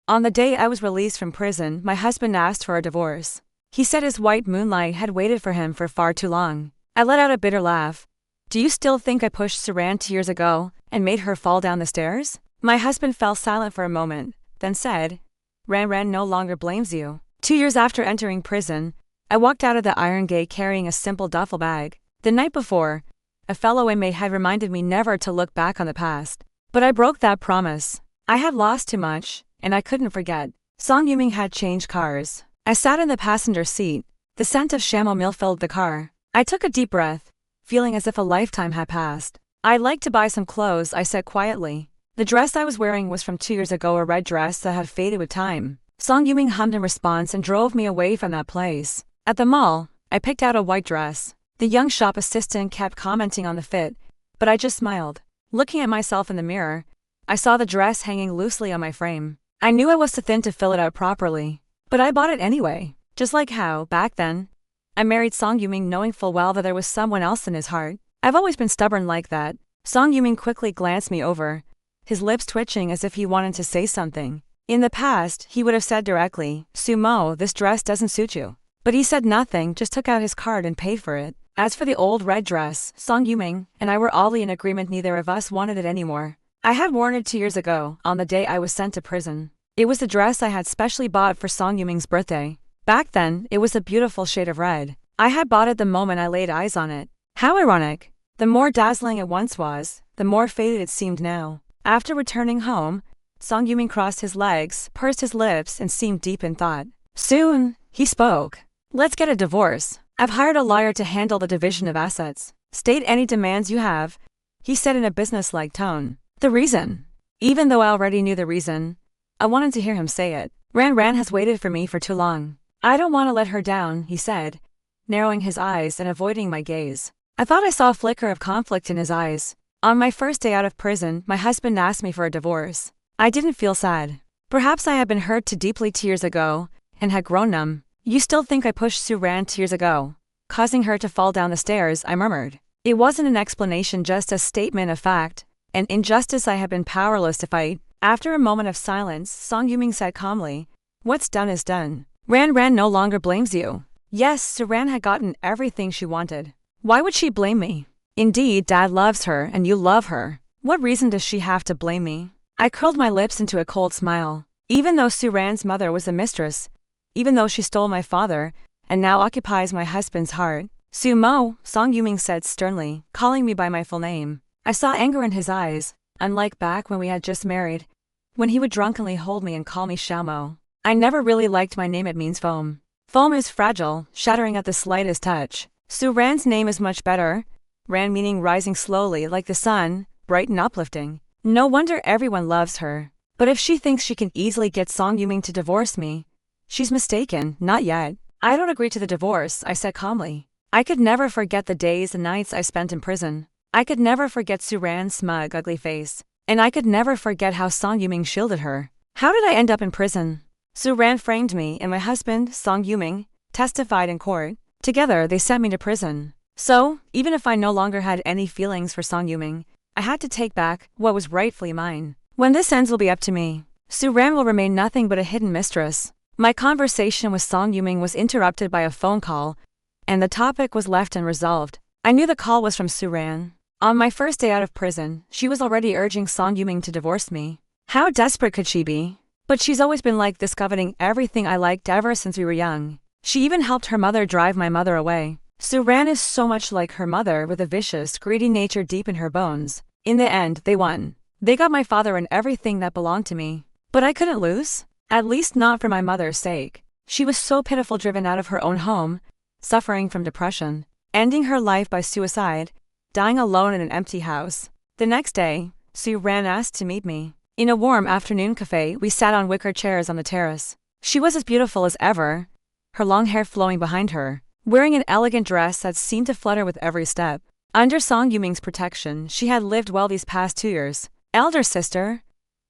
On the day I was released from prison, my husband asked for a divorce. He said his white moonlight had waited for him for far too long. I let out a bitter laugh. Do you still think I pushed Saran 2 years ago and made her fall down the stairs? My husband fell silent for a moment, then said, Ran no longer blames you. 2 years after entering prison, I walked out of the iron gate carrying a simple duffel bag. The night before, a fellow inmate had reminded me never to look back on the past. But I broke that promise. I had lost too much, and I couldn't forget. Song Yuming had changed cars. I sat in the passenger seat. The scent of chamomile filled the car. I took a deep breath, feeling as if a lifetime had passed. I'd like to buy some clothes, I said quietly. The dress I was wearing was from 2 years ago, a red dress that had faded with time. Song Yuming hummed in response and drove me away from that place. At the mall, I picked out a white dress. The young shop assistant kept commenting on the fit, but I just smiled. Looking at myself in the mirror, I saw the dress hanging loosely on my frame. I knew I was too thin to fill it out properly, but I bought it anyway. Just like how, back then, I married Song Yuming knowing full well that there was someone else in his heart. I've always been stubborn like that. Song Yuming quickly glanced me over, his lips twitching as if he wanted to say something. In the past, he would have said directly, Sumo, this dress doesn't suit you. But he said nothing, just took out his card and paid for it. As for the old red dress, Song Yuming and I were all in agreement neither of us wanted it anymore. I had worn it 2 years ago, on the day I was sent to prison. It was the dress I had specially bought for Song Yuming's birthday. Back then, it was a beautiful shade of red. I had bought it the moment I laid eyes on it. How ironic. The more dazzling it once was, the more faded it seemed now. After returning home, Song Yuming crossed his legs, pursed his lips, and seemed deep in thought. Soon, he spoke. Let's get a divorce. I've hired a lawyer to handle the division of assets. State any demands you have, he said in a businesslike tone. The reason? Even though I already knew the reason, I wanted to hear him say it. Ran has waited for me for too long. I don't want to let her down, he said, narrowing his eyes and avoiding my gaze. I thought I saw a flicker of conflict in his eyes. On my first day out of prison, my husband asked me for a divorce. I didn't feel sad. Perhaps I had been hurt too deeply 2 years ago, and had grown numb. You still think I pushed Suran 2 years ago, causing her to fall down the stairs, I murmured. It wasn't an explanation, just a statement of fact, an injustice I had been powerless to fight. After a moment of silence, Song Yuming said calmly, What's done is done. Ran no longer blames you. Yes, Suran had gotten everything she wanted. Why would she blame me? Indeed, Dad loves her and you love her. What reason does she have to blame me? I curled my lips into a cold smile. Even though Suran's mother was a mistress, even though she stole my father, and now occupies my husband's heart. Sumo, Song Yuming said sternly, calling me by my full name. I saw anger in his eyes, unlike back when we had just married, when he would drunkenly hold me and call me Xiaomo. I never really liked my name, it means foam. Foam is fragile, shattering at the slightest touch. Suran's name is much better. Ran meaning rising slowly like the sun, bright and uplifting. No wonder everyone loves her. But if she thinks she can easily get Song Yuming to divorce me, she's mistaken, not yet. I don't agree to the divorce, I said calmly. I could never forget the days and nights I spent in prison. I could never forget Suran's smug, ugly face. And I could never forget how Song Yuming shielded her. How did I end up in prison? Suran framed me and my husband, Song Yuming, testified in court. Together, they sent me to prison. So, even if I no longer had any feelings for Song Yuming, I had to take back what was rightfully mine. When this ends will be up to me. Suran will remain nothing but a hidden mistress. My conversation with Song Yuming was interrupted by a phone call, and the topic was left unresolved. I knew the call was from Suran. On my first day out of prison, she was already urging Song Yuming to divorce me. How desperate could she be? But she's always been like this, coveting everything I liked ever since we were young. She even helped her mother drive my mother away. Suran is so much like her mother, with a vicious, greedy nature deep in her bones. In the end, they won. They got my father and everything that belonged to me. But I couldn't lose. At least not for my mother's sake. She was so pitiful, driven out of her own home, suffering from depression, ending her life by suicide, dying alone in an empty house. The next day, Suran asked to meet me. In a warm afternoon cafe, we sat on wicker chairs on the terrace. She was as beautiful as ever, her long hair flowing behind her, wearing an elegant dress that seemed to flutter with every step. Under Song Yuming's protection, she had lived well these past 2 years. Elder sister,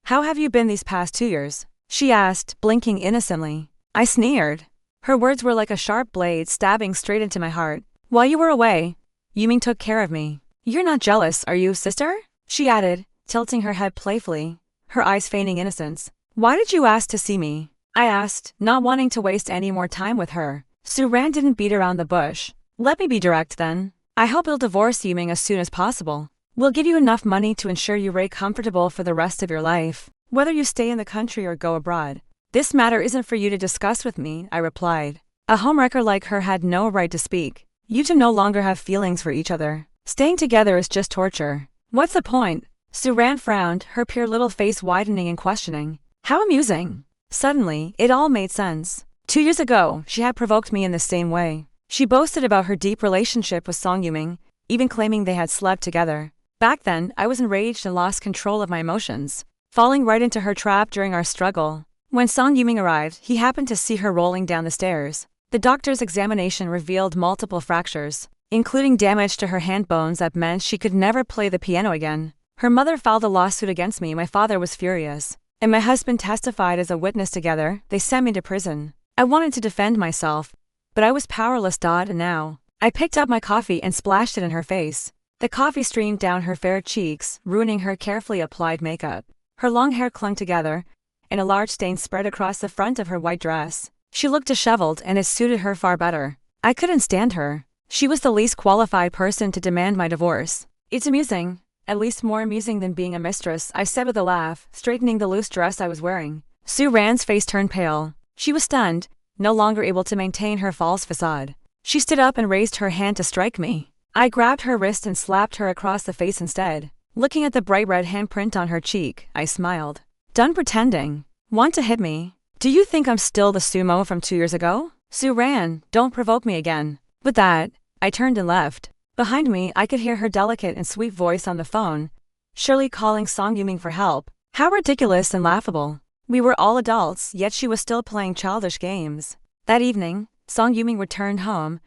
how have you been these past 2 years? She asked, blinking innocently. I sneered. Her words were like a sharp blade stabbing straight into my heart. While you were away, Yuming took care of me. You're not jealous, are you, sister? She added, tilting her head playfully, her eyes feigning innocence. Why did you ask to see me? I asked, not wanting to waste any more time with her. Suran didn't beat around the bush. Let me be direct then. I hope you'll divorce Yiming as soon as possible. We'll give you enough money to ensure you remain comfortable for the rest of your life, whether you stay in the country or go abroad. This matter isn't for you to discuss with me, I replied. A homewrecker like her had no right to speak. You two no longer have feelings for each other. Staying together is just torture. What's the point? Suran frowned, her pure little face widening and questioning. How amusing. Suddenly, it all made sense. 2 years ago, she had provoked me in the same way. She boasted about her deep relationship with Song Yuming, even claiming they had slept together. Back then, I was enraged and lost control of my emotions, falling right into her trap during our struggle. When Song Yuming arrived, he happened to see her rolling down the stairs. The doctor's examination revealed multiple fractures, including damage to her hand bones that meant she could never play the piano again. Her mother filed a lawsuit against me. My father was furious, and my husband testified as a witness. Together, they sent me to prison. I wanted to defend myself, but I was powerless. And now, I picked up my coffee and splashed it in her face. The coffee streamed down her fair cheeks, ruining her carefully applied makeup. Her long hair clung together, and a large stain spread across the front of her white dress. She looked disheveled, and it suited her far better. I couldn't stand her. She was the least qualified person to demand my divorce. It's amusing. At least more amusing than being a mistress, I said with a laugh, straightening the loose dress I was wearing. Suran's face turned pale. She was stunned, no longer able to maintain her false facade. She stood up and raised her hand to strike me. I grabbed her wrist and slapped her across the face instead. Looking at the bright red handprint on her cheek, I smiled. Done pretending. Want to hit me? Do you think I'm still the sumo from 2 years ago? Suran, don't provoke me again. With that, I turned and left. Behind me, I could hear her delicate and sweet voice on the phone, surely calling Song Yuming for help. How ridiculous and laughable. We were all adults, yet she was still playing childish games. That evening, Song Yuming returned home.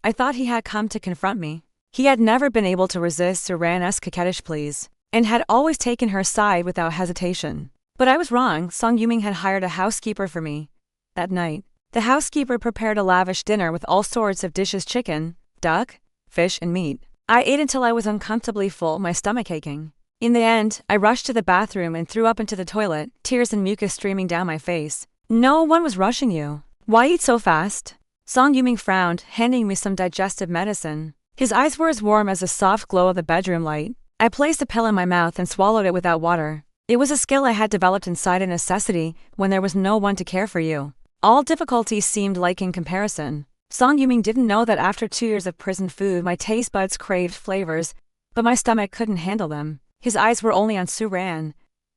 I thought he had come to confront me. He had never been able to resist Suran's coquettish pleas, and had always taken her side without hesitation. But I was wrong. Song Yuming had hired a housekeeper for me. That night, the housekeeper prepared a lavish dinner with all sorts of dishes: chicken, duck, fish, and meat. I ate until I was uncomfortably full, my stomach aching. In the end, I rushed to the bathroom and threw up into the toilet, tears and mucus streaming down my face. No one was rushing you. Why eat so fast? Song Yuming frowned, handing me some digestive medicine. His eyes were as warm as the soft glow of the bedroom light. I placed a pill in my mouth and swallowed it without water. It was a skill I had developed inside a necessity when there was no one to care for you. All difficulties seemed like in comparison. Song Yuming didn't know that after 2 years of prison food, my taste buds craved flavors, but my stomach couldn't handle them. His eyes were only on Suran,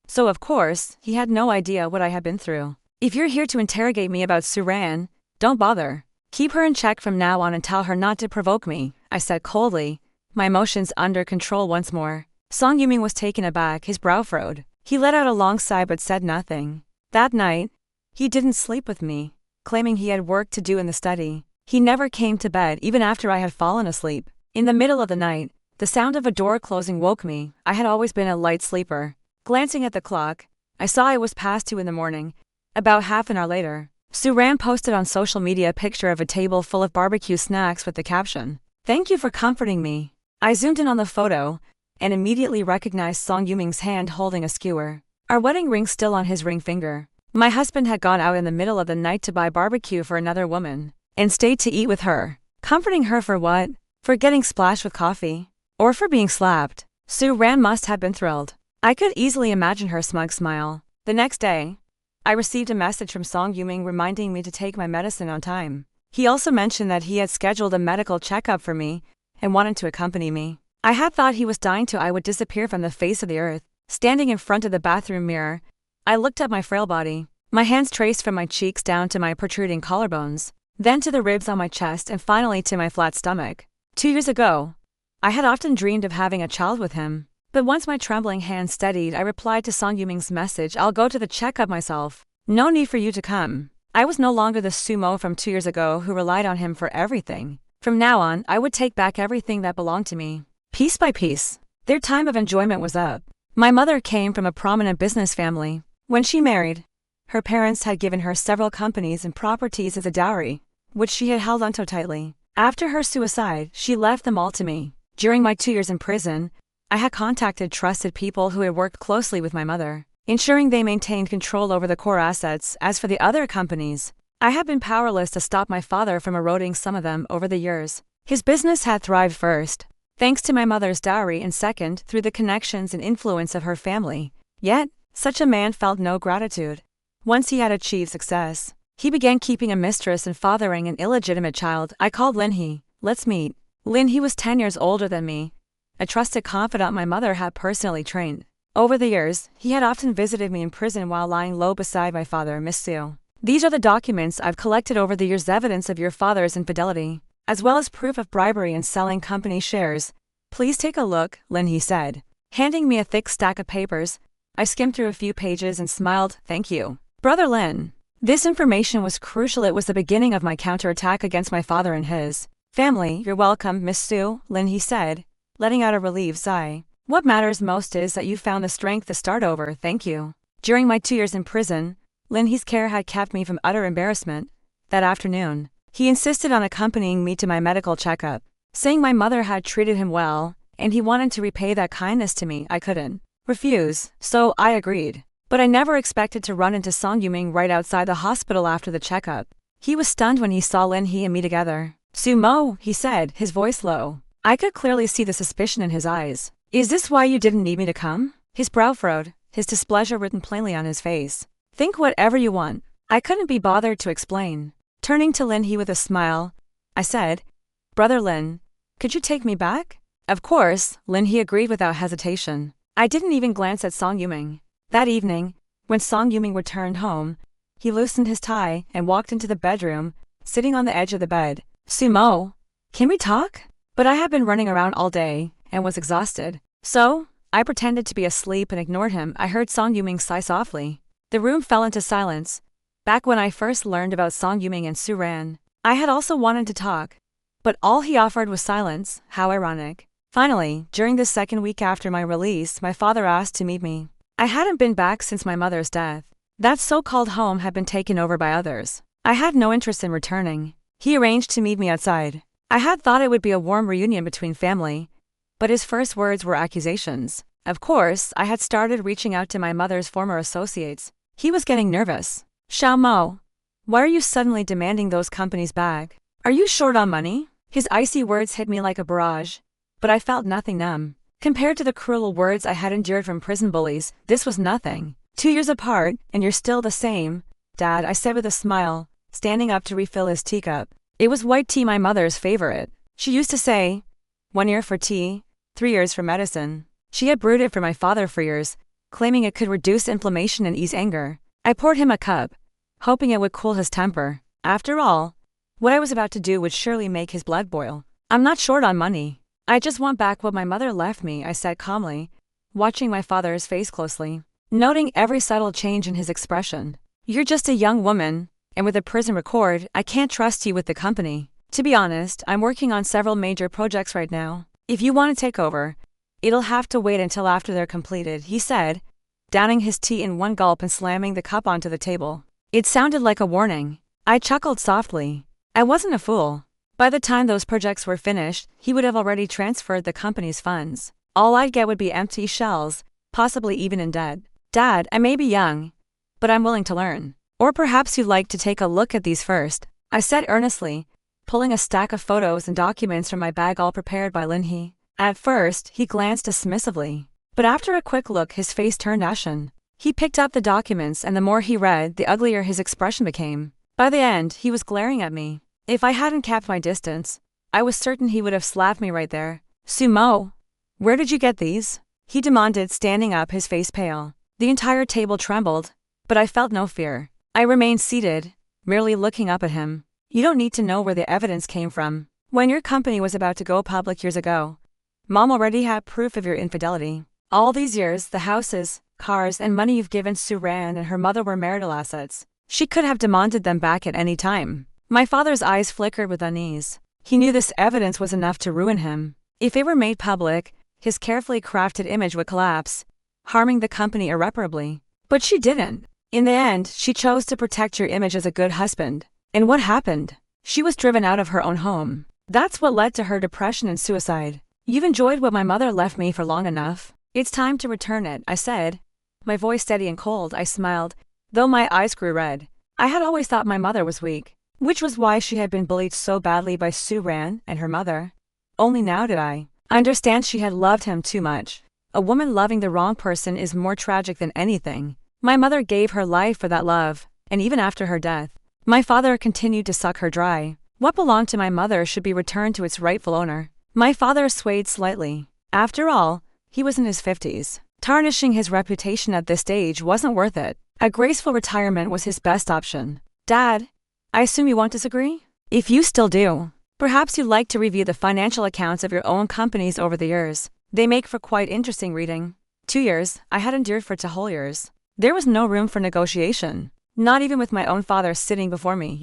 so of course, he had no idea what I had been through. If you're here to interrogate me about Suran, don't bother. Keep her in check from now on and tell her not to provoke me, I said coldly, my emotions under control once more. Song Yuming was taken aback, his brow furrowed. He let out a long sigh but said nothing. That night, he didn't sleep with me, claiming he had work to do in the study. He never came to bed even after I had fallen asleep. In the middle of the night, the sound of a door closing woke me. I had always been a light sleeper. Glancing at the clock, I saw it was past 2 in the morning. About half an hour later, Suran posted on social media a picture of a table full of barbecue snacks with the caption, "Thank you for comforting me." I zoomed in on the photo and immediately recognized Song Yuming's hand holding a skewer. Our wedding ring still on his ring finger. My husband had gone out in the middle of the night to buy barbecue for another woman, and stayed to eat with her. Comforting her for what? For getting splashed with coffee? Or for being slapped? Suran must have been thrilled. I could easily imagine her smug smile. The next day, I received a message from Song Yuming reminding me to take my medicine on time. He also mentioned that he had scheduled a medical checkup for me and wanted to accompany me. I had thought he was dying till I would disappear from the face of the earth. Standing in front of the bathroom mirror, I looked at my frail body. My hands traced from my cheeks down to my protruding collarbones, then to the ribs on my chest and finally to my flat stomach. 2 years ago, I had often dreamed of having a child with him. But once my trembling hand steadied, I replied to Song Yuming's message, "I'll go to the checkup myself. No need for you to come." I was no longer the sumo from 2 years ago who relied on him for everything. From now on, I would take back everything that belonged to me. Piece by piece, their time of enjoyment was up. My mother came from a prominent business family. When she married, her parents had given her several companies and properties as a dowry, which she had held onto tightly. After her suicide, she left them all to me. During my 2 years in prison, I had contacted trusted people who had worked closely with my mother. ensuring they maintained control over the core assets. As for the other companies, I have been powerless to stop my father from eroding some of them over the years. His business had thrived first, thanks to my mother's dowry, and second, through the connections and influence of her family. Yet, such a man felt no gratitude. Once he had achieved success, he began keeping a mistress and fathering an illegitimate child. I called Linhee. Let's meet. Linhee was 10 years older than me, a trusted confidant my mother had personally trained. Over the years, he had often visited me in prison while lying low beside my father, Miss Sue. These are the documents I've collected over the years, evidence of your father's infidelity, as well as proof of bribery and selling company shares. Please take a look, Linhee said, handing me a thick stack of papers. I skimmed through a few pages and smiled. Thank you, Brother Lin. This information was crucial. It was the beginning of my counterattack against my father and his family. You're welcome, Miss Sue, Linhee said, letting out a relieved sigh. What matters most is that you found the strength to start over. Thank you. During my 2 years in prison, Linhee's care had kept me from utter embarrassment. That afternoon, he insisted on accompanying me to my medical checkup, saying my mother had treated him well, and he wanted to repay that kindness to me. I couldn't refuse, so I agreed. But I never expected to run into Song Yuming right outside the hospital after the checkup. He was stunned when he saw Linhee and me together. Sumo, he said, his voice low. I could clearly see the suspicion in his eyes. Is this why you didn't need me to come? His brow furrowed, his displeasure written plainly on his face. Think whatever you want. I couldn't be bothered to explain. Turning to Linhee with a smile, I said, Brother Lin, could you take me back? Of course, Linhee agreed without hesitation. I didn't even glance at Song Yuming. That evening, when Song Yuming returned home, he loosened his tie and walked into the bedroom, sitting on the edge of the bed. Sumo, can we talk? But I had been running around all day and was exhausted. So, I pretended to be asleep and ignored him. I heard Song Yuming sigh softly. The room fell into silence. Back when I first learned about Song Yuming and Su Ran, I had also wanted to talk, but all he offered was silence. How ironic. Finally, during the second week after my release, my father asked to meet me. I hadn't been back since my mother's death. That so-called home had been taken over by others. I had no interest in returning. He arranged to meet me outside. I had thought it would be a warm reunion between family, but his first words were accusations. Of course, I had started reaching out to my mother's former associates. He was getting nervous. Xiao Mo, why are you suddenly demanding those companies back? Are you short on money? His icy words hit me like a barrage, but I felt nothing numb. Compared to the cruel words I had endured from prison bullies, this was nothing. 2 years apart, and you're still the same, Dad, I said with a smile, standing up to refill his teacup. It was white tea, my mother's favorite. She used to say, 1 year for tea, 3 years for medicine. She had brewed it for my father for years, claiming it could reduce inflammation and ease anger. I poured him a cup, hoping it would cool his temper. After all, what I was about to do would surely make his blood boil. I'm not short on money. I just want back what my mother left me, I said calmly, watching my father's face closely, noting every subtle change in his expression. You're just a young woman, and with a prison record, I can't trust you with the company. To be honest, I'm working on several major projects right now. If you want to take over, it'll have to wait until after they're completed, he said, downing his tea in one gulp and slamming the cup onto the table. It sounded like a warning. I chuckled softly. I wasn't a fool. By the time those projects were finished, he would have already transferred the company's funds. All I'd get would be empty shells, possibly even in debt. Dad, I may be young, but I'm willing to learn. Or perhaps you'd like to take a look at these first, I said earnestly, pulling a stack of photos and documents from my bag all prepared by Linhee. At first, he glanced dismissively, but after a quick look his face turned ashen. He picked up the documents, and the more he read, the uglier his expression became. By the end, he was glaring at me. If I hadn't kept my distance, I was certain he would have slapped me right there. Sumo, where did you get these? He demanded, standing up, his face pale. The entire table trembled, but I felt no fear. I remained seated, merely looking up at him. You don't need to know where the evidence came from. When your company was about to go public years ago, Mom already had proof of your infidelity. All these years, the houses, cars, and money you've given Su Ran and her mother were marital assets. She could have demanded them back at any time. My father's eyes flickered with unease. He knew this evidence was enough to ruin him. If it were made public, his carefully crafted image would collapse, harming the company irreparably. But she didn't. In the end, she chose to protect your image as a good husband. And what happened? She was driven out of her own home. That's what led to her depression and suicide. You've enjoyed what my mother left me for long enough. It's time to return it, I said, My voice steady and cold, I smiled, though my eyes grew red. I had always thought my mother was weak, which was why she had been bullied so badly by Suran and her mother. Only now did I understand she had loved him too much. A woman loving the wrong person is more tragic than anything. My mother gave her life for that love, and even after her death, my father continued to suck her dry. What belonged to my mother should be returned to its rightful owner. My father swayed slightly. After all, he was in his 50s. Tarnishing his reputation at this stage wasn't worth it. A graceful retirement was his best option. Dad, I assume you won't disagree? If you still do, perhaps you'd like to review the financial accounts of your own companies over the years. They make for quite interesting reading. 2 years, I had endured for 2 whole years. There was no room for negotiation. Not even with my own father sitting before me.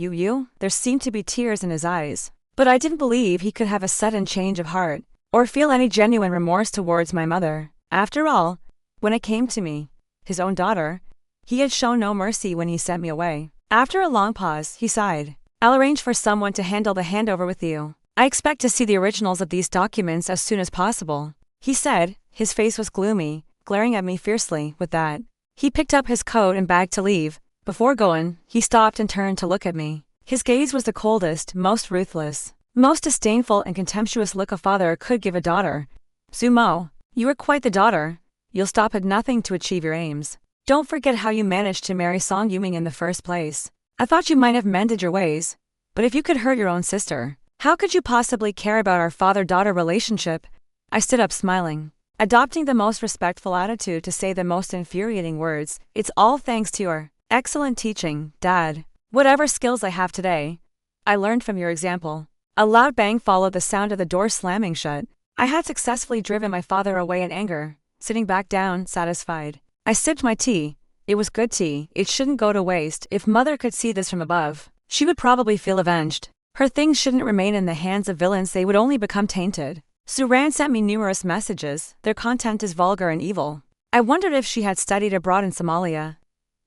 There seemed to be tears in his eyes. But I didn't believe he could have a sudden change of heart, or feel any genuine remorse towards my mother. After all, when it came to me, his own daughter, he had shown no mercy when he sent me away. After a long pause, he sighed. I'll arrange for someone to handle the handover with you. I expect to see the originals of these documents as soon as possible, he said. His face was gloomy, glaring at me fiercely. With that, he picked up his coat and bag to leave. Before going, he stopped and turned to look at me. His gaze was the coldest, most ruthless, most disdainful and contemptuous look a father could give a daughter. Sumo, you are quite the daughter. You'll stop at nothing to achieve your aims. Don't forget how you managed to marry Song Yuming in the first place. I thought you might have mended your ways, but if you could hurt your own sister, how could you possibly care about our father-daughter relationship? I stood up smiling, adopting the most respectful attitude to say the most infuriating words. It's all thanks to your excellent teaching, Dad. Whatever skills I have today, I learned from your example. A loud bang followed the sound of the door slamming shut. I had successfully driven my father away in anger, sitting back down, satisfied. I sipped my tea. It was good tea. It shouldn't go to waste. If Mother could see this from above, she would probably feel avenged. Her things shouldn't remain in the hands of villains. They would only become tainted. Suran sent me numerous messages. Their content is vulgar and evil. I wondered if she had studied abroad in Somalia.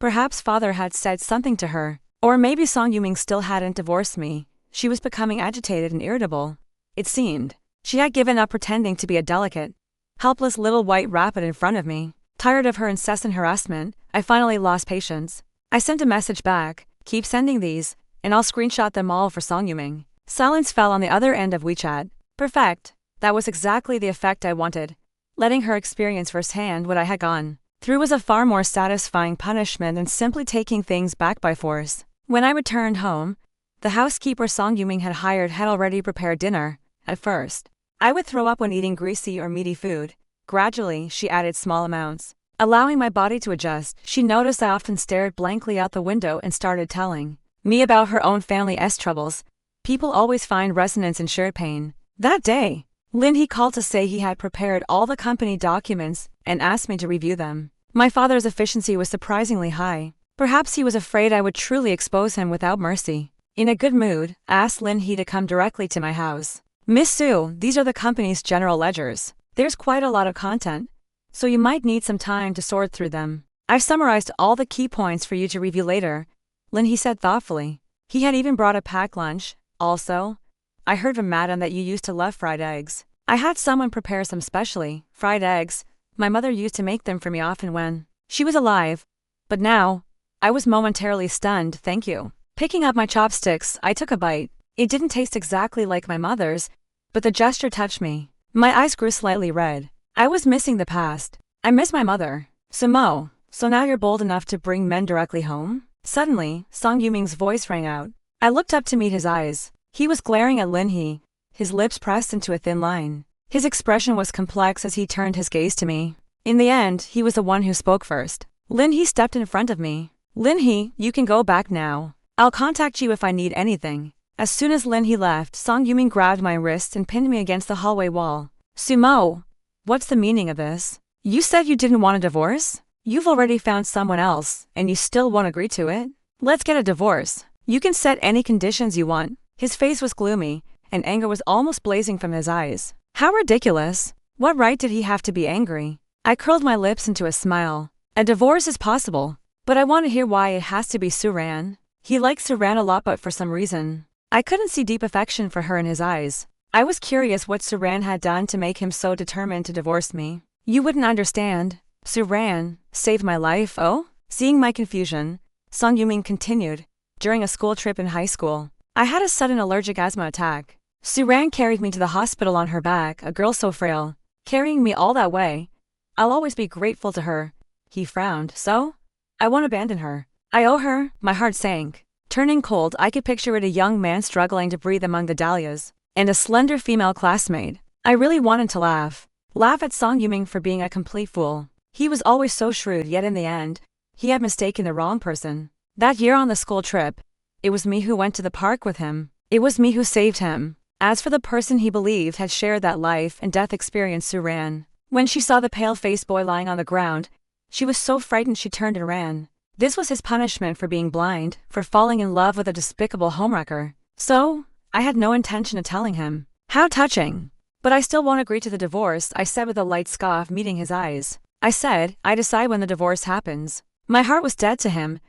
Perhaps Father had said something to her. Or maybe Song Yuming still hadn't divorced me. She was becoming agitated and irritable. It seemed she had given up pretending to be a delicate, helpless little white rabbit in front of me. Tired of her incessant harassment, I finally lost patience. I sent a message back. Keep sending these, and I'll screenshot them all for Song Yuming. Silence fell on the other end of WeChat. Perfect. That was exactly the effect I wanted. Letting her experience firsthand what I had gone through was a far more satisfying punishment than simply taking things back by force. When I returned home, the housekeeper Song Yuming had hired had already prepared dinner. At first, I would throw up when eating greasy or meaty food. Gradually, she added small amounts, allowing my body to adjust. She noticed I often stared blankly out the window and started telling me about her own family's troubles. People always find resonance in shared pain. That day, Lin He called to say he had prepared all the company documents and asked me to review them. My father's efficiency was surprisingly high. Perhaps he was afraid I would truly expose him without mercy. In a good mood, I asked Lin He to come directly to my house. Miss Su, these are the company's general ledgers. There's quite a lot of content, so you might need some time to sort through them. I've summarized all the key points for you to review later, Lin He said thoughtfully. He had even brought a packed lunch. Also, I heard from Madam that you used to love fried eggs. I had someone prepare some specially fried eggs. My mother used to make them for me often when she was alive. But now, I was momentarily stunned. Thank you. Picking up my chopsticks, I took a bite. It didn't taste exactly like my mother's, but the gesture touched me. My eyes grew slightly red. I was missing the past. I miss my mother. Sumo, so now you're bold enough to bring men directly home? Suddenly, Song Yuming's voice rang out. I looked up to meet his eyes. He was glaring at Lin He, his lips pressed into a thin line. His expression was complex as he turned his gaze to me. In the end, he was the one who spoke first. Lin He stepped in front of me. Lin He, you can go back now. I'll contact you if I need anything. As soon as Lin He left, Song Yuming grabbed my wrist and pinned me against the hallway wall. Sumo, what's the meaning of this? You said you didn't want a divorce? You've already found someone else, and you still won't agree to it? Let's get a divorce. You can set any conditions you want. His face was gloomy, and anger was almost blazing from his eyes. How ridiculous. What right did he have to be angry? I curled my lips into a smile. A divorce is possible, but I want to hear why it has to be Suran. He likes Suran a lot, but for some reason, I couldn't see deep affection for her in his eyes. I was curious what Suran had done to make him so determined to divorce me. You wouldn't understand. Suran saved my life, oh? Seeing my confusion, Song Yuming continued. During a school trip in high school, I had a sudden allergic asthma attack. Suran carried me to the hospital on her back, a girl so frail, carrying me all that way. I'll always be grateful to her. He frowned. So? I won't abandon her. I owe her. My heart sank. Turning cold, I could picture it, a young man struggling to breathe among the dahlias, and a slender female classmate. I really wanted to laugh. Laugh at Song Yuming for being a complete fool. He was always so shrewd, yet in the end, he had mistaken the wrong person. That year on the school trip, it was me who went to the park with him. It was me who saved him. As for the person he believed had shared that life and death experience, Suran, when she saw the pale-faced boy lying on the ground, she was so frightened she turned and ran. This was his punishment for being blind, for falling in love with a despicable homewrecker. So, I had no intention of telling him. How touching. But I still won't agree to the divorce, I said with a light scoff meeting his eyes. I said, I decide when the divorce happens. My heart was dead to him,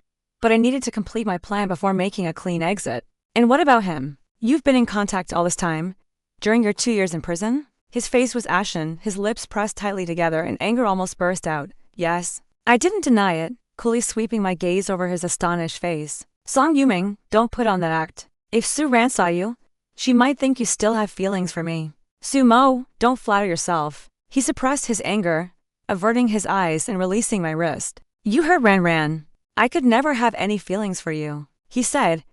but I needed to complete my plan before making a clean exit. And what about him? You've been in contact all this time? During your 2 years in prison? His face was ashen, his lips pressed tightly together, and anger almost burst out. Yes. I didn't deny it, coolly sweeping my gaze over his astonished face. Song Yuming, don't put on that act. If Suran saw you, she might think you still have feelings for me. Sumo, don't flatter yourself. He suppressed his anger, averting his eyes and releasing my wrist. You hurt Ran. I could never have any feelings for you, he said,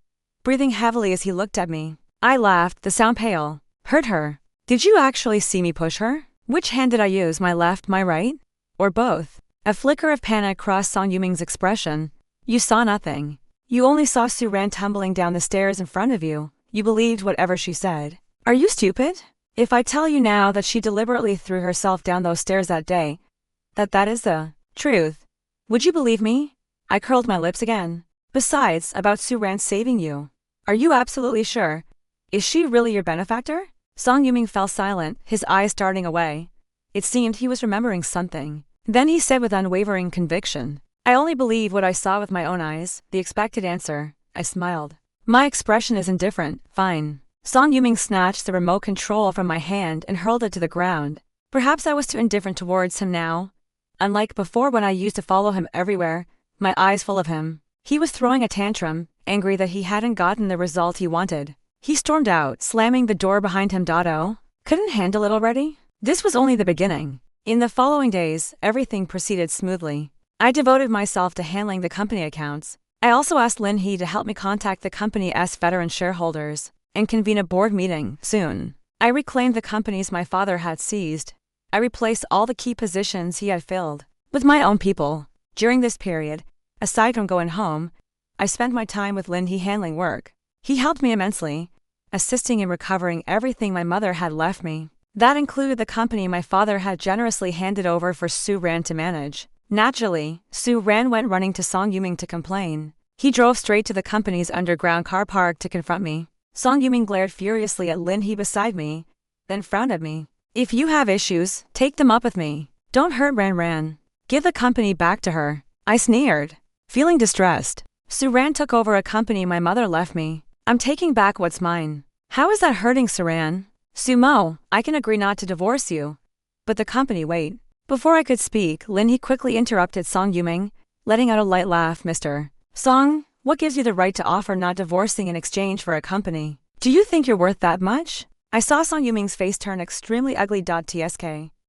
breathing heavily as he looked at me. I laughed, the sound pale. Hurt her? Did you actually see me push her? Which hand did I use, my left, my right? Or both? A flicker of panic crossed Song Yuming's expression. You saw nothing. You only saw Suran tumbling down the stairs in front of you. You believed whatever she said. Are you stupid? If I tell you now that she deliberately threw herself down those stairs that day, that is the truth, would you believe me? I curled my lips again. Besides, about Suran saving you. Are you absolutely sure? Is she really your benefactor? Song Yuming fell silent, his eyes darting away. It seemed he was remembering something. Then he said with unwavering conviction, I only believe what I saw with my own eyes, the expected answer. I smiled. My expression is indifferent, fine. Song Yuming snatched the remote control from my hand and hurled it to the ground. Perhaps I was too indifferent towards him now. Unlike before when I used to follow him everywhere, my eyes full of him. He was throwing a tantrum, angry that he hadn't gotten the result he wanted. He stormed out, slamming the door behind him. Oh, couldn't handle it already? This was only the beginning. In the following days, everything proceeded smoothly. I devoted myself to handling the company accounts. I also asked Lin He to help me contact the company's veteran shareholders and convene a board meeting soon. I reclaimed the companies my father had seized. I replaced all the key positions he had filled with my own people. During this period, aside from going home, I spent my time with Lin He handling work. He helped me immensely, assisting in recovering everything my mother had left me. That included the company my father had generously handed over for Suran to manage. Naturally, Suran went running to Song Yuming to complain. He drove straight to the company's underground car park to confront me. Song Yuming glared furiously at Lin He beside me, then frowned at me. If you have issues, take them up with me. Don't hurt Ran. Give the company back to her. I sneered, feeling distressed. Suran took over a company my mother left me. I'm taking back what's mine. How is that hurting Suran? Sumo, I can agree not to divorce you. But the company, wait. Before I could speak, Lin He quickly interrupted Song Yuming, letting out a light laugh. Mr. Song, what gives you the right to offer not divorcing in exchange for a company? Do you think you're worth that much? I saw Song Yuming's face turn extremely ugly. Tsk.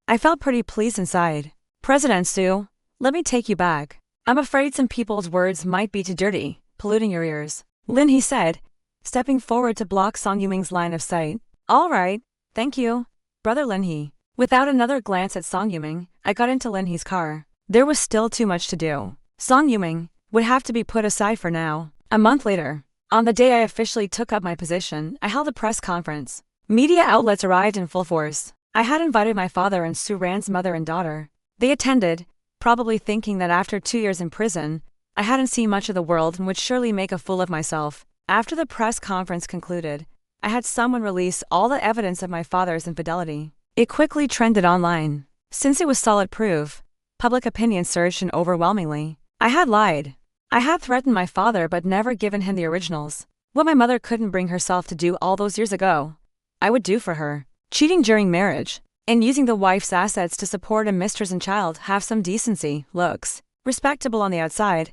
I felt pretty pleased inside. President Su, let me take you back. I'm afraid some people's words might be too dirty, polluting your ears. Lin He said, stepping forward to block Song Yuming's line of sight. All right, thank you, Brother Lin He. Without another glance at Song Yuming, I got into Lin He's car. There was still too much to do. Song Yuming would have to be put aside for now. A month later, on the day I officially took up my position, I held a press conference. Media outlets arrived in full force. I had invited my father and Suran's mother and daughter. They attended, probably thinking that after 2 years in prison, I hadn't seen much of the world and would surely make a fool of myself. After the press conference concluded, I had someone release all the evidence of my father's infidelity. It quickly trended online. Since it was solid proof, public opinion surged in overwhelmingly. I had lied. I had threatened my father but never given him the originals. What my mother couldn't bring herself to do all those years ago, I would do for her. Cheating during marriage, And using the wife's assets to support a mistress and child, have some decency, looks respectable on the outside,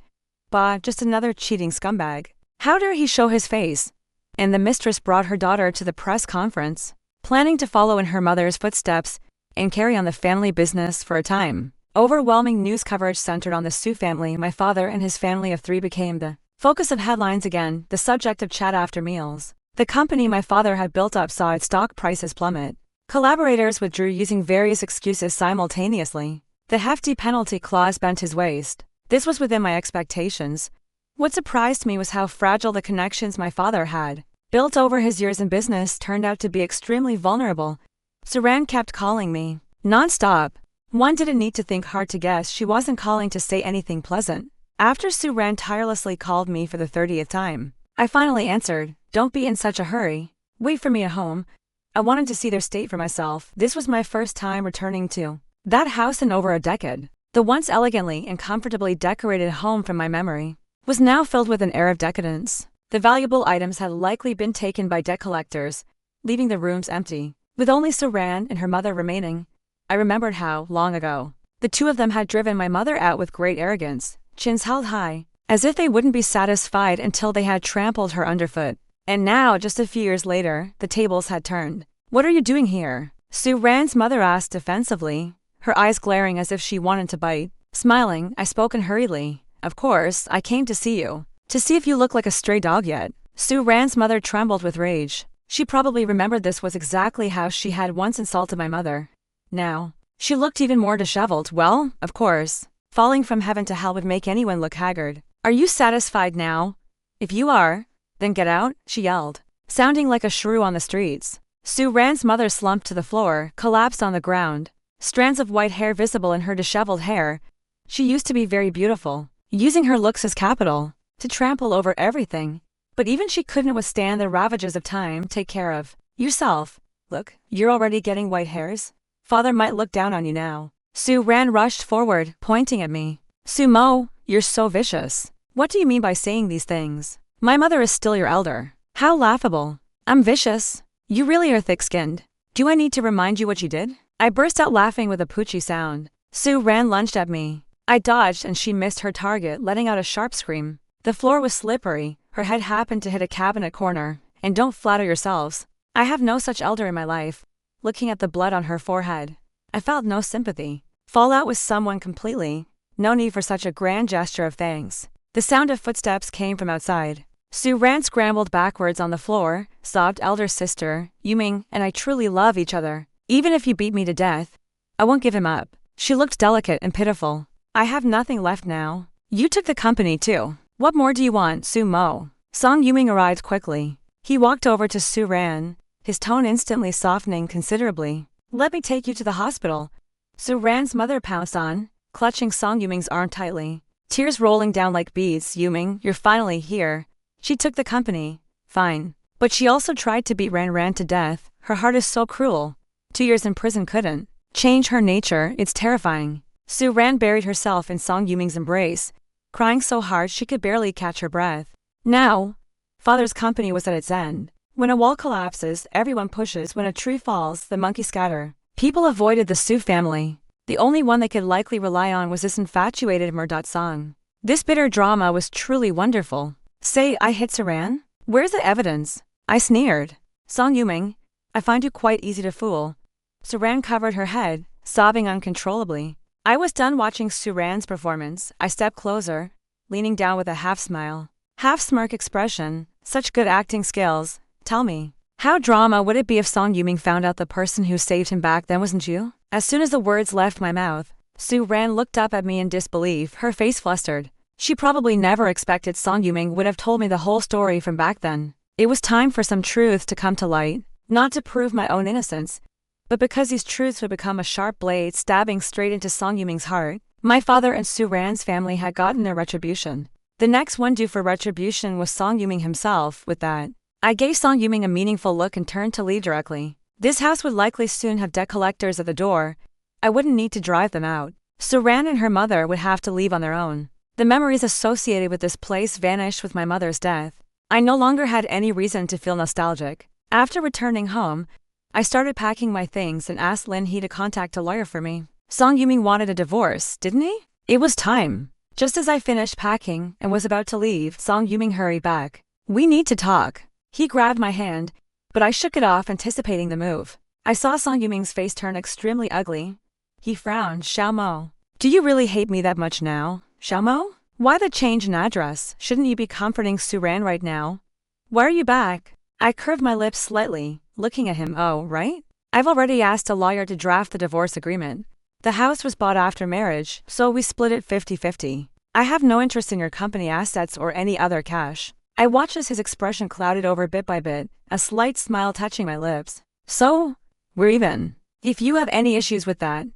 but just another cheating scumbag. How dare he show his face? And the mistress brought her daughter to the press conference, planning to follow in her mother's footsteps and carry on the family business for a time. Overwhelming news coverage centered on the Su family. My father and his family of 3 became the focus of headlines again, the subject of chat after meals. The company my father had built up saw its stock prices plummet. Collaborators withdrew using various excuses simultaneously. The hefty penalty clause bent his waist. This was within my expectations. What surprised me was how fragile the connections my father had built over his years in business turned out to be extremely vulnerable. Saran kept calling me non-stop. One didn't need to think hard to guess she wasn't calling to say anything pleasant. After Saran tirelessly called me for the 30th time, I finally answered, "Don't be in such a hurry. Wait for me at home." I wanted to see their state for myself. This was my first time returning to that house in over a decade. The once elegantly and comfortably decorated home from my memory was now filled with an air of decadence. The valuable items had likely been taken by debt collectors, leaving the rooms empty. With only Saran and her mother remaining, I remembered how, long ago, the two of them had driven my mother out with great arrogance, chins held high, as if they wouldn't be satisfied until they had trampled her underfoot. And now, just a few years later, the tables had turned. "What are you doing here?" Saran's mother asked defensively, her eyes glaring as if she wanted to bite. Smiling, I spoke hurriedly. "Of course, I came to see you. To see if you look like a stray dog yet." Saran's mother trembled with rage. She probably remembered this was exactly how she had once insulted my mother. Now, she looked even more disheveled. "Well, of course. Falling from heaven to hell would make anyone look haggard. Are you satisfied now? If you are, then get out," she yelled, sounding like a shrew on the streets. Saran's mother slumped to the floor, collapsed on the ground, strands of white hair visible in her disheveled hair. She used to be very beautiful, using her looks as capital to trample over everything. But even she couldn't withstand the ravages of time. "Take care of yourself. Look, you're already getting white hairs. Father might look down on you now." Saran rushed forward, pointing at me. "Sumo, you're so vicious. What do you mean by saying these things? My mother is still your elder." "How laughable. I'm vicious. You really are thick-skinned. Do I need to remind you what you did?" I burst out laughing with a poochie sound. Saran lunged at me. I dodged and she missed her target, letting out a sharp scream. The floor was slippery. Her head happened to hit a cabinet corner. "And don't flatter yourselves. I have no such elder in my life." Looking at the blood on her forehead, I felt no sympathy. Fall out with someone completely. No need for such a grand gesture of thanks. The sound of footsteps came from outside. Saran scrambled backwards on the floor, sobbed, "Elder sister, Yuming and I truly love each other. Even if you beat me to death, I won't give him up." She looked delicate and pitiful. "I have nothing left now. You took the company too. What more do you want, Sumo?" Song Yuming arrived quickly. He walked over to Saran, his tone instantly softening considerably. "Let me take you to the hospital." Saran's mother pounced on, clutching Song Yuming's arm tightly, tears rolling down like beads. "Yuming, you're finally here. She took the company. Fine. But she also tried to beat Ran to death. Her heart is so cruel. 2 years in prison couldn't change her nature. It's terrifying." Saran buried herself in Song Yuming's embrace, crying so hard she could barely catch her breath. Now, father's company was at its end. When a wall collapses, everyone pushes. When a tree falls, the monkeys scatter. People avoided the Su family. The only one they could likely rely on was this infatuated Song. This bitter drama was truly wonderful. "Say I hit Saran? Where's the evidence?" I sneered. "Song Yuming, I find you quite easy to fool." Saran covered her head, sobbing uncontrollably. I was done watching Saran's performance. I stepped closer, leaning down with a half-smile, half-smirk expression. "Such good acting skills. Tell me, how drama would it be if Song Yuming found out the person who saved him back then wasn't you?" As soon as the words left my mouth, Saran looked up at me in disbelief, her face flustered. She probably never expected Song Yuming would have told me the whole story from back then. It was time for some truth to come to light, not to prove my own innocence, but because these truths would become a sharp blade stabbing straight into Song Yuming's heart. My father and Saran's family had gotten their retribution. The next one due for retribution was Song Yuming himself. With that, I gave Song Yuming a meaningful look and turned to leave directly. This house would likely soon have debt collectors at the door. I wouldn't need to drive them out. Saran and her mother would have to leave on their own. The memories associated with this place vanished with my mother's death. I no longer had any reason to feel nostalgic. After returning home, I started packing my things and asked Lin He to contact a lawyer for me. Song Yuming wanted a divorce, didn't he? It was time. Just as I finished packing and was about to leave, Song Yuming hurried back. We need to talk. He grabbed my hand, but I shook it off, anticipating the move. I saw Song Yuming's face turn extremely ugly. He frowned. Xiao Mo. Do you really hate me that much now, Xiao Mo? Why the change in address? Shouldn't you be comforting Suran right now? Why are you back? I curved my lips slightly, looking at him. Oh, right? I've already asked a lawyer to draft the divorce agreement. The house was bought after marriage, so we split it 50-50. I have no interest in your company assets or any other cash. I watched as his expression clouded over bit by bit, a slight smile touching my lips. So, we're even. If you have any issues with that,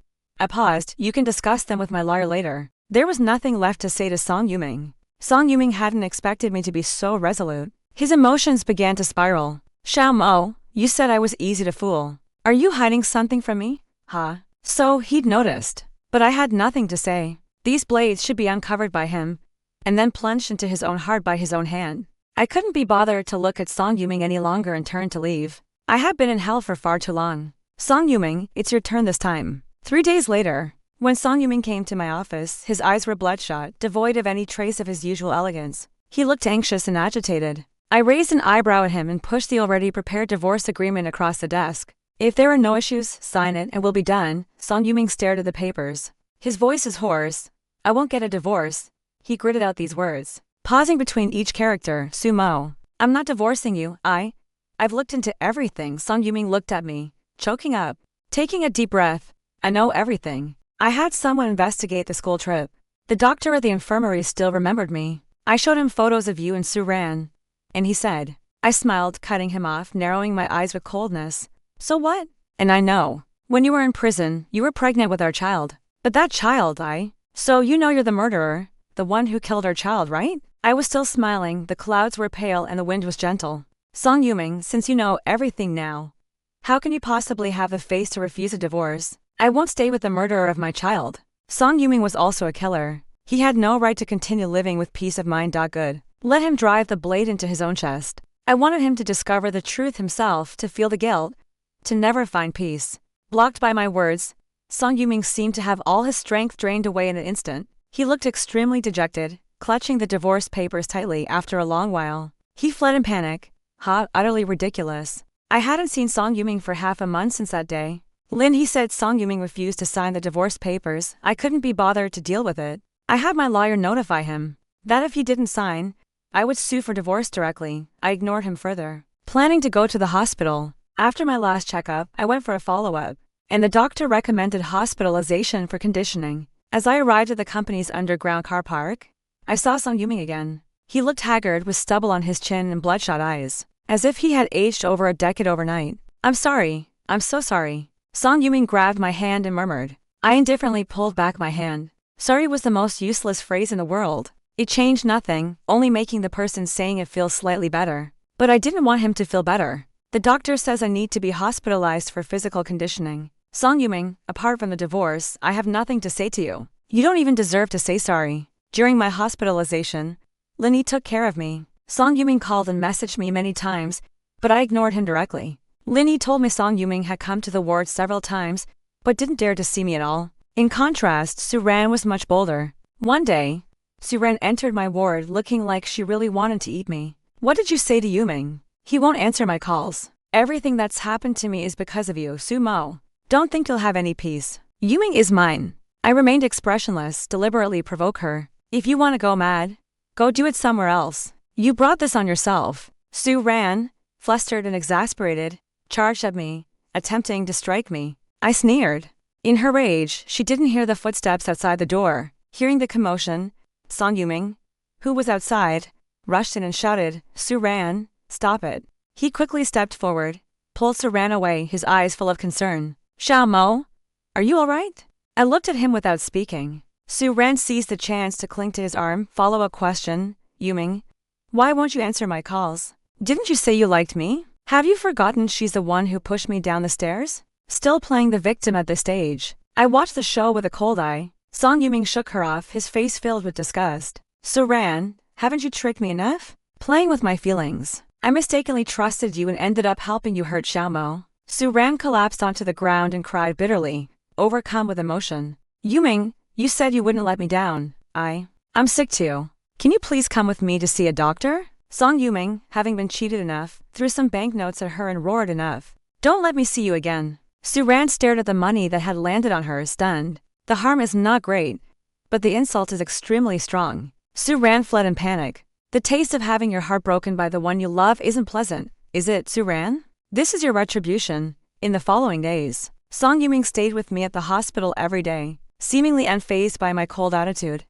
I paused, you can discuss them with my lawyer later. There was nothing left to say to Song Yuming. Song Yuming hadn't expected me to be so resolute. His emotions began to spiral. Xiao Mo, you said I was easy to fool. Are you hiding something from me? Huh? So he'd noticed. But I had nothing to say. These blades should be uncovered by him, and then plunged into his own heart by his own hand. I couldn't be bothered to look at Song Yuming any longer and turned to leave. I had been in hell for far too long. Song Yuming, it's your turn this time. 3 days later, when Song Yuming came to my office, his eyes were bloodshot, devoid of any trace of his usual elegance. He looked anxious and agitated. I raised an eyebrow at him and pushed the already prepared divorce agreement across the desk. If there are no issues, sign it and we'll be done. Song Yuming stared at the papers. His voice is hoarse. I won't get a divorce. He gritted out these words, pausing between each character. Sumo. I'm not divorcing you. I've looked into everything. Song Yuming looked at me, choking up. Taking a deep breath. I know everything. I had someone investigate the school trip. The doctor at the infirmary still remembered me. I showed him photos of you and Suran. And he said. I smiled, cutting him off, narrowing my eyes with coldness. So what? And I know. When you were in prison, you were pregnant with our child. But that child, So you know you're the murderer, the one who killed our child, right? I was still smiling, the clouds were pale and the wind was gentle. Song Yuming, since you know everything now, how can you possibly have the face to refuse a divorce? I won't stay with the murderer of my child. Song Yuming was also a killer. He had no right to continue living with peace of mind. Good. Let him drive the blade into his own chest. I wanted him to discover the truth himself, to feel the guilt, to never find peace. Blocked by my words, Song Yuming seemed to have all his strength drained away in an instant. He looked extremely dejected, clutching the divorce papers tightly. After a long while, he fled in panic. Utterly ridiculous. I hadn't seen Song Yuming for half a month since that day. Lin He said Song Yuming refused to sign the divorce papers. I couldn't be bothered to deal with it. I had my lawyer notify him that if he didn't sign, I would sue for divorce directly. I ignored him further, planning to go to the hospital. After my last checkup, I went for a follow-up, and the doctor recommended hospitalization for conditioning. As I arrived at the company's underground car park, I saw Song Yuming again. He looked haggard with stubble on his chin and bloodshot eyes, as if he had aged over a decade overnight. I'm sorry. I'm so sorry. Song Yuming grabbed my hand and murmured. I indifferently pulled back my hand. Sorry was the most useless phrase in the world. It changed nothing, only making the person saying it feel slightly better. But I didn't want him to feel better. The doctor says I need to be hospitalized for physical conditioning. Song Yuming, apart from the divorce, I have nothing to say to you. You don't even deserve to say sorry. During my hospitalization, Lin He took care of me. Song Yuming called and messaged me many times, but I ignored him directly. Lin He told me Song Yuming had come to the ward several times, but didn't dare to see me at all. In contrast, Suran was much bolder. One day, Suran entered my ward looking like she really wanted to eat me. What did you say to Yuming? He won't answer my calls. Everything that's happened to me is because of you, Sumo. Don't think you'll have any peace. Yuming is mine. I remained expressionless, deliberately provoke her. If you want to go mad, go do it somewhere else. You brought this on yourself. Sue ran, flustered and exasperated, charged at me, attempting to strike me. I sneered. In her rage, she didn't hear the footsteps outside the door. Hearing the commotion, Song Yuming, who was outside, rushed in and shouted, Suran, stop it. He quickly stepped forward, pulled Suran away, his eyes full of concern. Xiao Mo, are you all right? I looked at him without speaking. Suran seized the chance to cling to his arm. Follow-up question, Yuming, why won't you answer my calls? Didn't you say you liked me? Have you forgotten she's the one who pushed me down the stairs? Still playing the victim at this stage. I watched the show with a cold eye. Song Yuming shook her off, his face filled with disgust. Suran, haven't you tricked me enough? Playing with my feelings. I mistakenly trusted you and ended up helping you hurt Xiao Mo. Su-ran collapsed onto the ground and cried bitterly, overcome with emotion. Yuming, you said you wouldn't let me down. I'm sick too. Can you please come with me to see a doctor? Song Yuming, having been cheated enough, threw some banknotes at her and roared enough. Don't let me see you again. Su-ran stared at the money that had landed on her, stunned. The harm is not great, but the insult is extremely strong. Su-ran fled in panic. The taste of having your heart broken by the one you love isn't pleasant, is it, Su-ran? This is your retribution. In the following days, Song Yuming stayed with me at the hospital every day, seemingly unfazed by my cold attitude.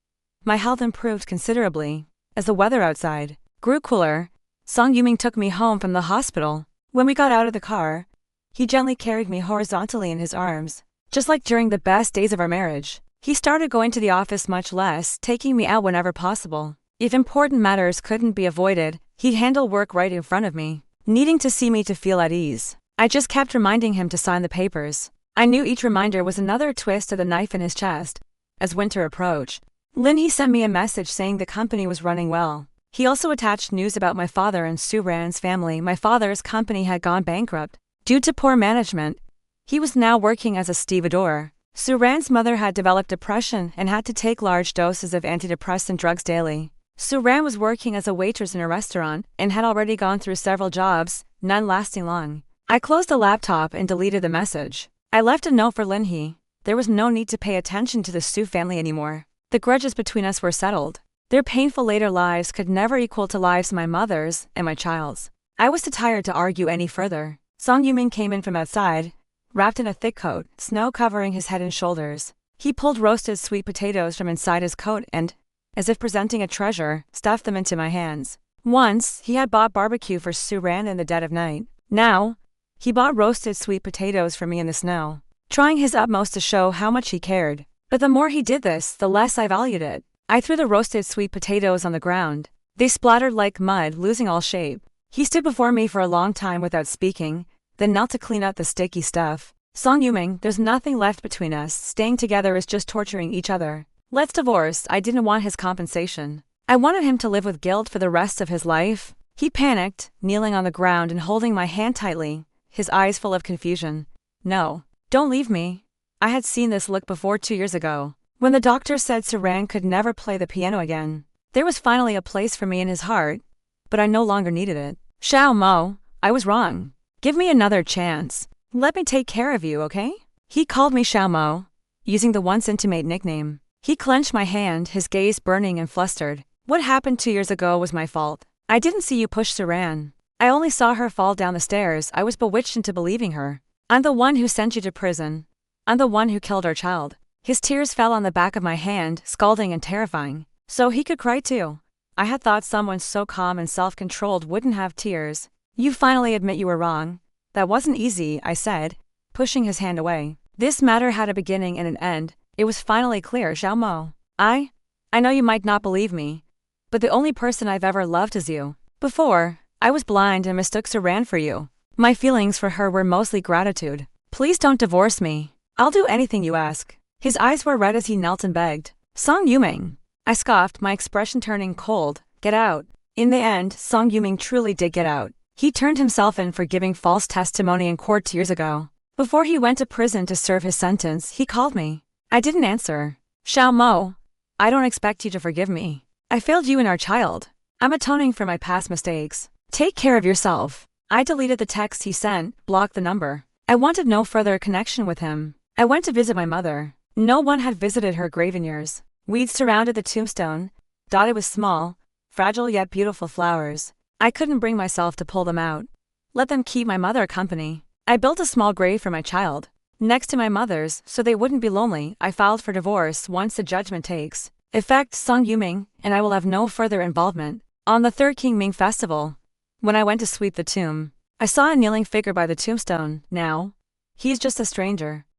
My health improved considerably. As the weather outside grew cooler, Song Yuming took me home from the hospital. When we got out of the car, he gently carried me horizontally in his arms. Just like during the best days of our marriage, he started going to the office much less, taking me out whenever possible. If important matters couldn't be avoided, he'd handle work right in front of me, needing to see me to feel at ease. I just kept reminding him to sign the papers. I knew each reminder was another twist of the knife in his chest. As winter approached, He sent me a message saying the company was running well. He also attached news about my father and Su-ran's family. My father's company had gone bankrupt due to poor management. He was now working as a stevedore. Su-ran's mother had developed depression and had to take large doses of antidepressant drugs daily. Su-ran was working as a waitress in a restaurant and had already gone through several jobs, none lasting long. I closed the laptop and deleted the message. I left a note for He. There was no need to pay attention to the Su family anymore. The grudges between us were settled. Their painful later lives could never equal to lives my mother's and my child's. I was too tired to argue any further. Song Yuming came in from outside, wrapped in a thick coat, snow covering his head and shoulders. He pulled roasted sweet potatoes from inside his coat and, as if presenting a treasure, stuffed them into my hands. Once, he had bought barbecue for Su-ran in the dead of night. Now, he bought roasted sweet potatoes for me in the snow, trying his utmost to show how much he cared. But the more he did this, the less I valued it. I threw the roasted sweet potatoes on the ground. They splattered like mud, losing all shape. He stood before me for a long time without speaking, then knelt to clean up the sticky stuff. Song Yuming, there's nothing left between us. Staying together is just torturing each other. Let's divorce. I didn't want his compensation. I wanted him to live with guilt for the rest of his life. He panicked, kneeling on the ground and holding my hand tightly, his eyes full of confusion. No, don't leave me. I had seen this look before 2 years ago, when the doctor said Su-ran could never play the piano again. There was finally a place for me in his heart, but I no longer needed it. Xiao Mo, I was wrong. Give me another chance. Let me take care of you, okay? He called me Xiao Mo, using the once intimate nickname. He clenched my hand, his gaze burning and flustered. What happened 2 years ago was my fault. I didn't see you push Su-ran. I only saw her fall down the stairs. I was bewitched into believing her. I'm the one who sent you to prison. I'm the one who killed our child. His tears fell on the back of my hand, scalding and terrifying. So he could cry too. I had thought someone so calm and self-controlled wouldn't have tears. You finally admit you were wrong. That wasn't easy, I said, pushing his hand away. This matter had a beginning and an end. It was finally clear, Xiao Mo. I know you might not believe me, but the only person I've ever loved is you. Before, I was blind and mistook Su-ran for you. My feelings for her were mostly gratitude. Please don't divorce me. I'll do anything you ask. His eyes were red as he knelt and begged. Song Yuming. I scoffed, my expression turning cold. Get out. In the end, Song Yuming truly did get out. He turned himself in for giving false testimony in court 2 years ago. Before he went to prison to serve his sentence, he called me. I didn't answer. Xiao Mo, I don't expect you to forgive me. I failed you and our child. I'm atoning for my past mistakes. Take care of yourself. I deleted the text he sent, blocked the number. I wanted no further connection with him. I went to visit my mother. No one had visited her grave in years. Weeds surrounded the tombstone, dotted with small, fragile yet beautiful flowers. I couldn't bring myself to pull them out. Let them keep my mother company. I built a small grave for my child, next to my mother's, so they wouldn't be lonely. I filed for divorce once the judgment takes effect. Song Yuming and I will have no further involvement. On the third King Ming festival, when I went to sweep the tomb, I saw a kneeling figure by the tombstone. Now, he's just a stranger.